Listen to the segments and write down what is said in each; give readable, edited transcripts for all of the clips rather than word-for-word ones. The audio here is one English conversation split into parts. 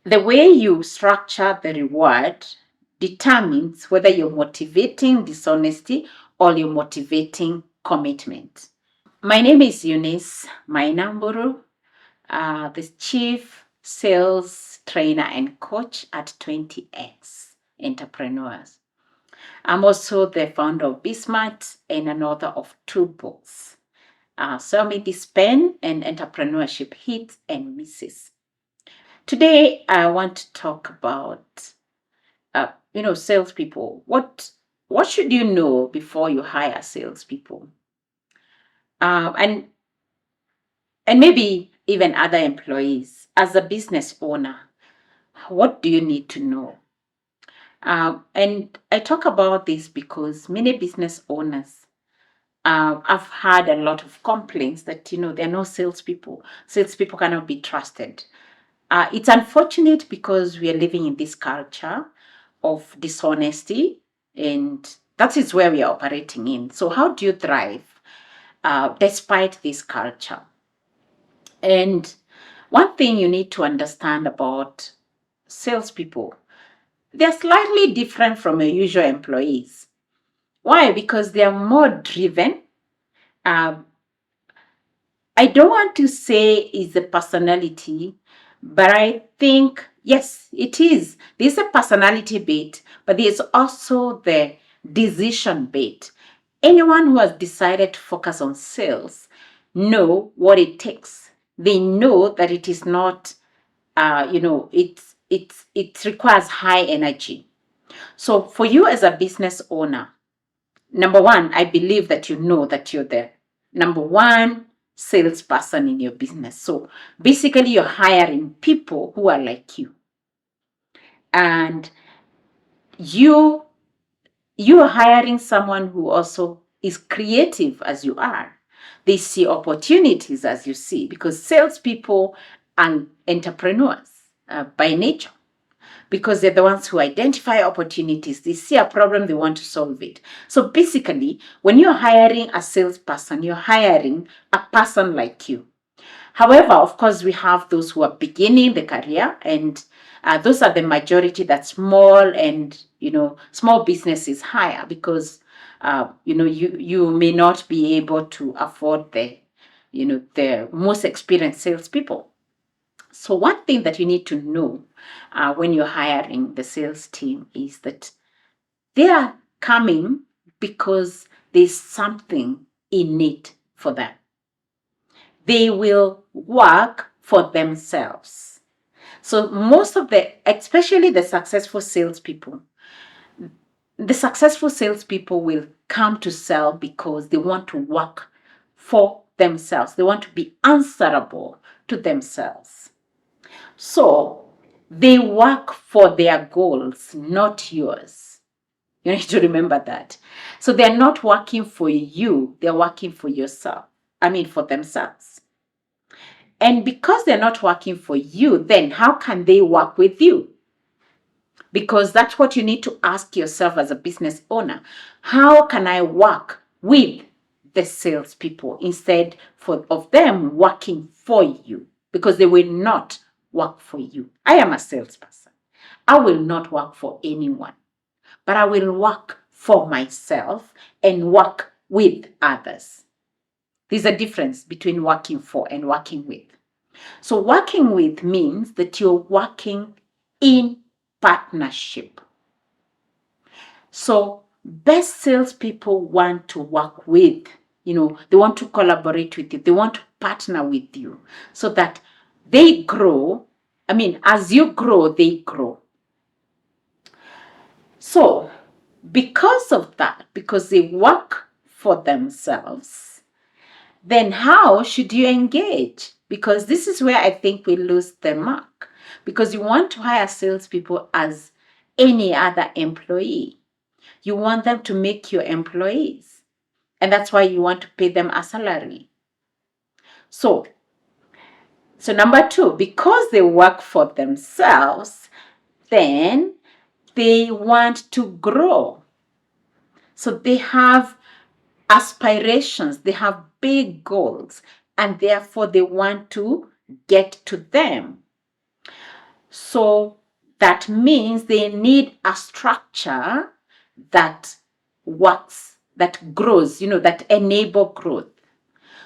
The way you structure the reward determines whether you're motivating dishonesty or you're motivating commitment. My name is Eunice Mainamburu, the Chief Sales Trainer and Coach at 20X Entrepreneurs. I'm also the founder of Bismart and an author of two books, Sell Me This Pen and Entrepreneurship Hits and Misses. Today, I want to talk about, salespeople. What should you know before you hire salespeople? Um, and and maybe even other employees. As a business owner, what do you need to know? And I talk about this because many business owners, I've had a lot of complaints that there are no salespeople. Salespeople cannot be trusted. It's unfortunate because we are living in this culture of dishonesty, and that is where we are operating in. So, how do you thrive despite this culture? And one thing you need to understand about salespeople, they're slightly different from your usual employees. Why? Because they are more driven. Um, I don't want to say it's a personality, but I think, yes, it is. There's a personality bit, but there's also the decision bit. Anyone who has decided to focus on sales know what it takes. They know that it is not, it requires high energy. So for you as a business owner, number one, I believe that you know that you're the number one salesperson in your business. So basically, you're hiring people who are like you, and you you are hiring someone who also is creative as you are. They see opportunities as you see, because salespeople are entrepreneurs by nature, because they're the ones who identify opportunities. They see a problem, they want to solve it. So basically, when you're hiring a salesperson, you're hiring a person like you. However, of course, we have those who are beginning the career, and those are the majority that small and small businesses hire, because you may not be able to afford the most experienced salespeople. So one thing that you need to know when you're hiring the sales team is that they are coming because there's something in it for them. They will work for themselves. So most of especially the successful salespeople will come to sell because they want to work for themselves. They want to be answerable to themselves. So they work for their goals, not yours. You need to remember that. So they're not working for you, they're working for yourself. For themselves. And because they're not working for you, then how can they work with you? Because that's what you need to ask yourself as a business owner. How can I work with the salespeople instead of them working for you? Because they will not work for you. I am a salesperson. I will not work for anyone, but I will work for myself and work with others. There's a difference between working for and working with. So working with means that you're working in partnership. So best salespeople want to work with, they want to collaborate with you. They want to partner with you so that they grow. As you grow, they grow. So because of that, because they work for themselves, then how should you engage? Because this is where I think we lose the mark. Because you want to hire salespeople as any other employee. You want them to make you employees. And that's why you want to pay them a salary. So number two, because they work for themselves, then they want to grow. So they have aspirations, they have big goals, and therefore they want to get to them. So that means they need a structure that works, that grows, that enable growth.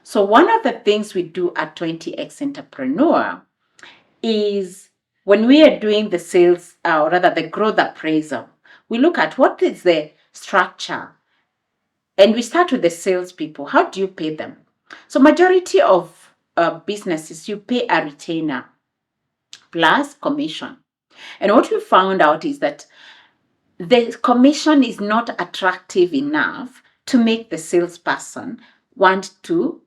So one of the things we do at 20X Entrepreneur is when we are doing the sales, or rather the growth appraisal, we look at what is the structure, and we start with the salespeople. How do you pay them? So majority of businesses, you pay a retainer plus commission. And what we found out is that the commission is not attractive enough to make the salesperson want to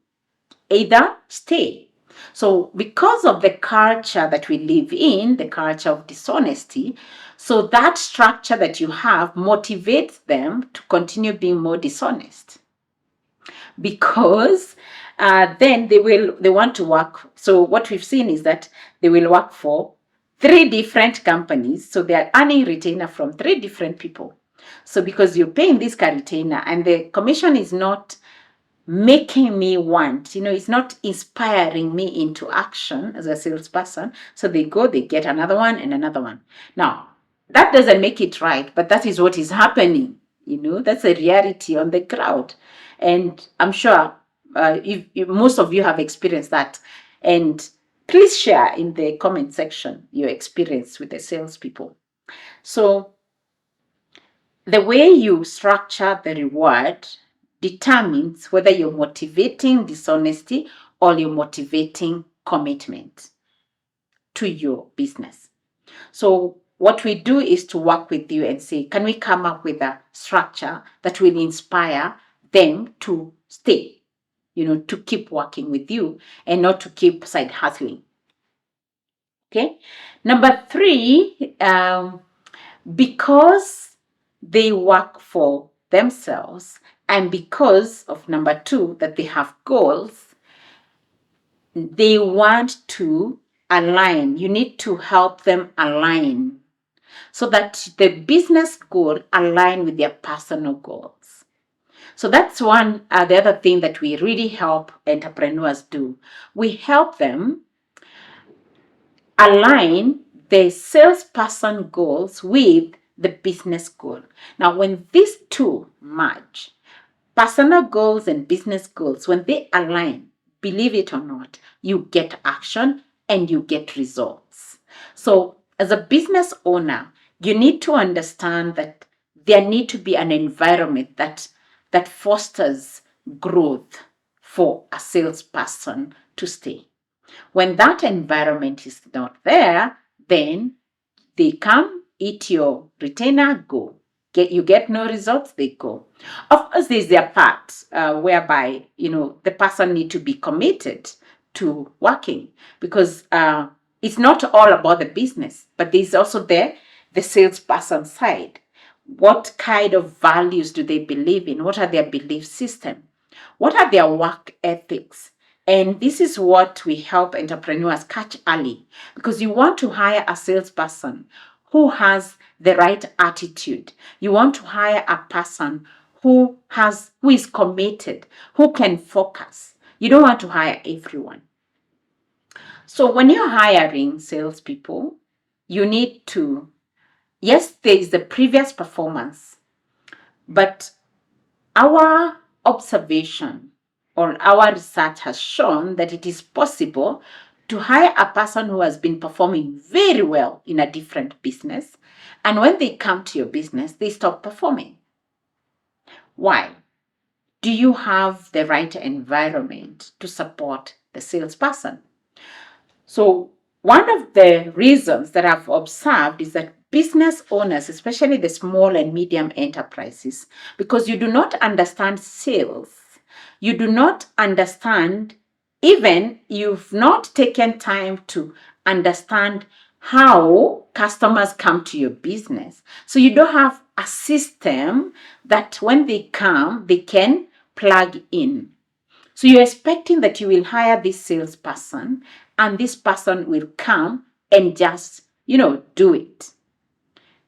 either stay. So because of the culture that we live in, the culture of dishonesty, so that structure that you have motivates them to continue being more dishonest, because then they want to work. So what we've seen is that they will work for 3 different companies. So they are earning retainer from 3 different people. So because you're paying this retainer and the commission is not making me want, it's not inspiring me into action as a salesperson. So they get another one and another one. Now, that doesn't make it right, but that is what is happening. That's a reality on the ground. And I'm sure if most of you have experienced that. And please share in the comment section your experience with the salespeople. So the way you structure the reward determines whether you're motivating dishonesty or you're motivating commitment to your business. So what we do is to work with you and say, can we come up with a structure that will inspire them to stay, to keep working with you and not to keep side hustling. Okay. Number 3, because they work for themselves, and because of number 2, that they have goals, they want to align. You need to help them align so that the business goal align with their personal goals. So that's one, the other thing that we really help entrepreneurs do. We help them align the salesperson goals with the business goal. Now, when these two merge, personal goals and business goals, when they align, believe it or not, you get action and you get results. So as a business owner, you need to understand that there need to be an environment that fosters growth for a salesperson to stay. When that environment is not there, then they come, eat your retainer, go. You get no results, they go. Of course, there's their part whereby, the person need to be committed to working, because it's not all about the business, but there's also the salesperson side. What kind of values do they believe in? What are their belief system? What are their work ethics? And this is what we help entrepreneurs catch early, because you want to hire a salesperson who has the right attitude. You want to hire a person who is committed, who can focus. You don't want to hire everyone. So when you're hiring salespeople, you need to, yes, there is the previous performance, but our observation or our research has shown that it is possible to hire a person who has been performing very well in a different business, and when they come to your business, they stop performing. Why? Do you have the right environment to support the salesperson? So one of the reasons that I've observed is that business owners, especially the small and medium enterprises, because you do not understand sales, you do not understand, even you've not taken time to understand how customers come to your business. So you don't have a system that when they come, they can plug in. So you're expecting that you will hire this salesperson and this person will come and just, do it.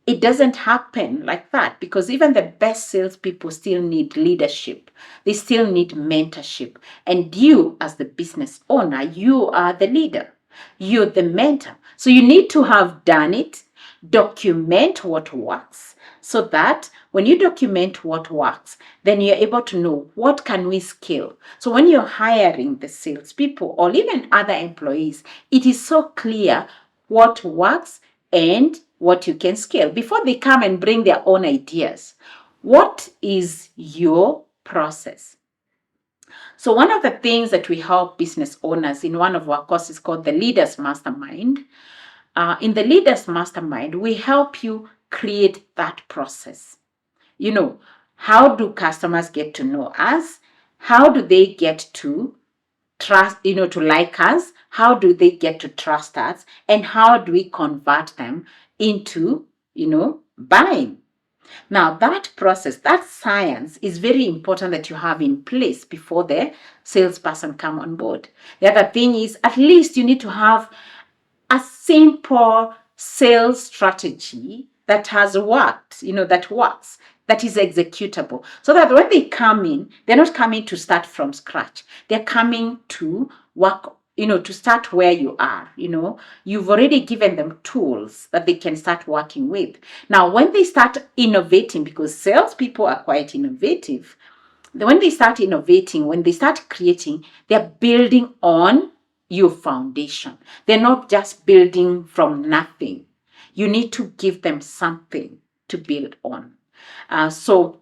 It doesn't happen like that, because even the best salespeople still need leadership. They still need mentorship. And you, as the business owner, you are the leader. You're the mentor. So you need to have done it, document what works, so that when you document what works, then you're able to know what can we scale. So when you're hiring the salespeople or even other employees, it is so clear what works and what you can scale before they come and bring their own ideas. What is your process? So one of the things that we help business owners in one of our courses called the Leaders Mastermind. In the Leaders Mastermind, we help you create that process. How do customers get to know us? How do they get to trust, to like us? How do they get to trust us? And how do we convert them into, buying? Now, that process, that science is very important that you have in place before the salesperson come on board. The other thing is, at least you need to have a simple sales strategy that has worked, that works, that is executable. So that when they come in, they're not coming to start from scratch. They're coming to work, to start where you are. You've already given them tools that they can start working with. Now, when they start innovating, because salespeople are quite innovative, when they start innovating, when they start creating, they're building on your foundation. They're not just building from nothing. You need to give them something to build on. So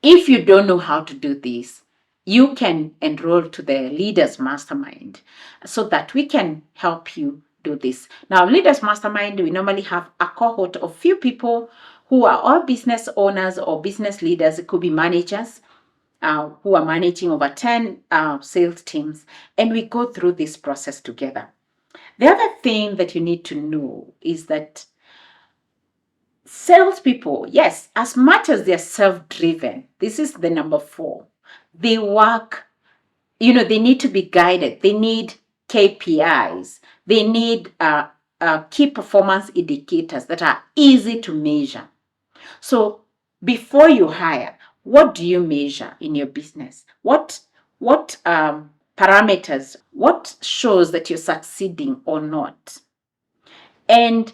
if you don't know how to do this, you can enroll to the Leaders Mastermind so that we can help you do this. Now, Leaders Mastermind, we normally have a cohort of few people who are all business owners or business leaders. It could be managers who are managing over 10 sales teams, and we go through this process together. The other thing that you need to know is that salespeople, yes, as much as they're self-driven, this is the number 4. They work, they need to be guided. They need KPIs. They need key performance indicators that are easy to measure. So before you hire, what do you measure in your business? What parameters? What shows that you're succeeding or not? And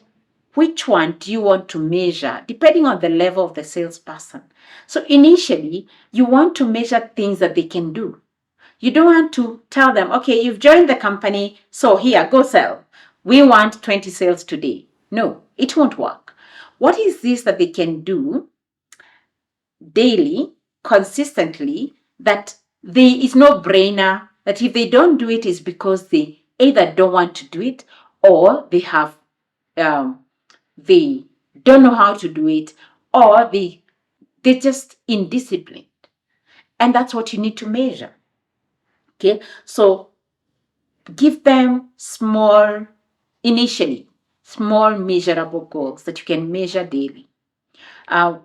which one do you want to measure depending on the level of the salesperson? So initially, you want to measure things that they can do. You don't want to tell them, okay, you've joined the company, so here, go sell. We want 20 sales today. No, it won't work. What is this that they can do daily, consistently, that is no brainer, that if they don't do it is because they either don't want to do it or they have they don't know how to do it, or they're just indisciplined. And that's what you need to measure. Okay, so give them initially small measurable goals that you can measure daily.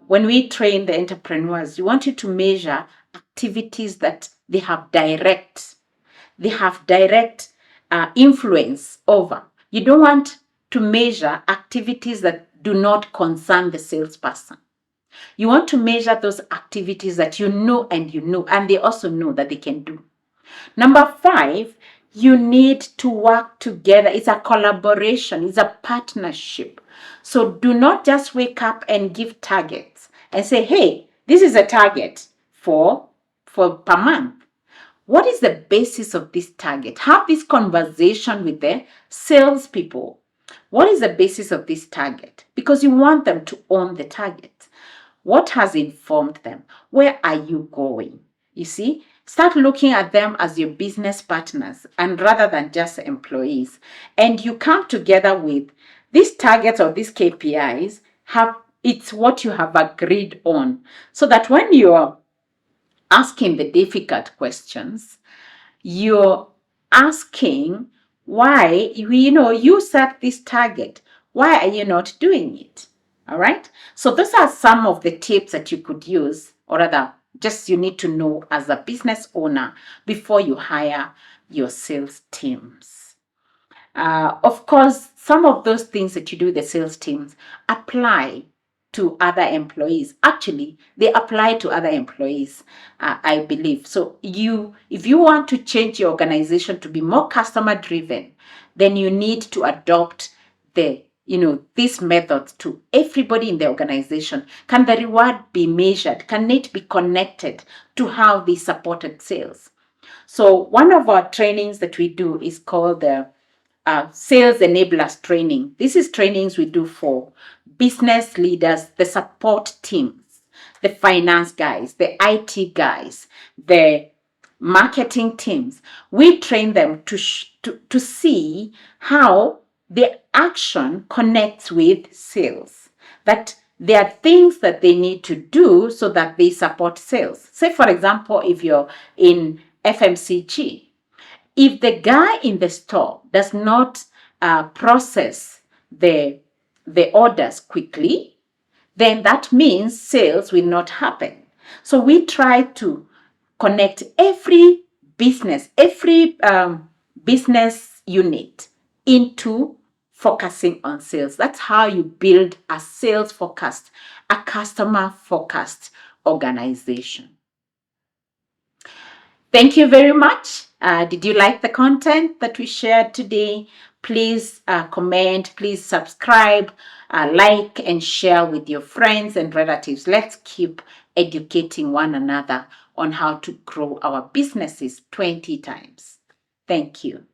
When we train the entrepreneurs, we want you to measure activities that they have direct influence over. You don't want to measure activities that do not concern the salesperson. You want to measure those activities that and they also know that they can do. Number 5, you need to work together. It's a collaboration. It's a partnership. So do not just wake up and give targets and say, hey, this is a target for per month. What is the basis of this target? Have this conversation with the salespeople. What is the basis of this target? Because you want them to own the target. What has informed them? Where are you going? You see, start looking at them as your business partners and rather than just employees. And you come together with these targets or these KPIs. It's what you have agreed on, so that when you're asking the difficult questions, you're asking why, you set this target. Why are you not doing it? All right. So those are some of the tips that you could use, or rather, just you need to know as a business owner before you hire your sales teams. Of course, some of those things that you do with the sales teams apply to other employees. Actually, they apply to other employees, I believe. So if you want to change your organization to be more customer driven, then you need to adopt these methods to everybody in the organization. Can the reward be measured? Can it be connected to how they supported sales? So one of our trainings that we do is called the Sales Enablers Training. This is trainings we do for business leaders, the support teams, the finance guys, the IT guys, the marketing teams. We train them to see how the action connects with sales. That there are things that they need to do so that they support sales. Say, for example, if you're in FMCG, if the guy in the store does not process the orders quickly, then that means sales will not happen. So we try to connect every business unit into focusing on sales. That's how you build a sales focused, a customer focused organization. Thank you very much. Did you like the content that we shared today? Please comment, please subscribe, like and share with your friends and relatives. Let's keep educating one another on how to grow our businesses 20 times. Thank you.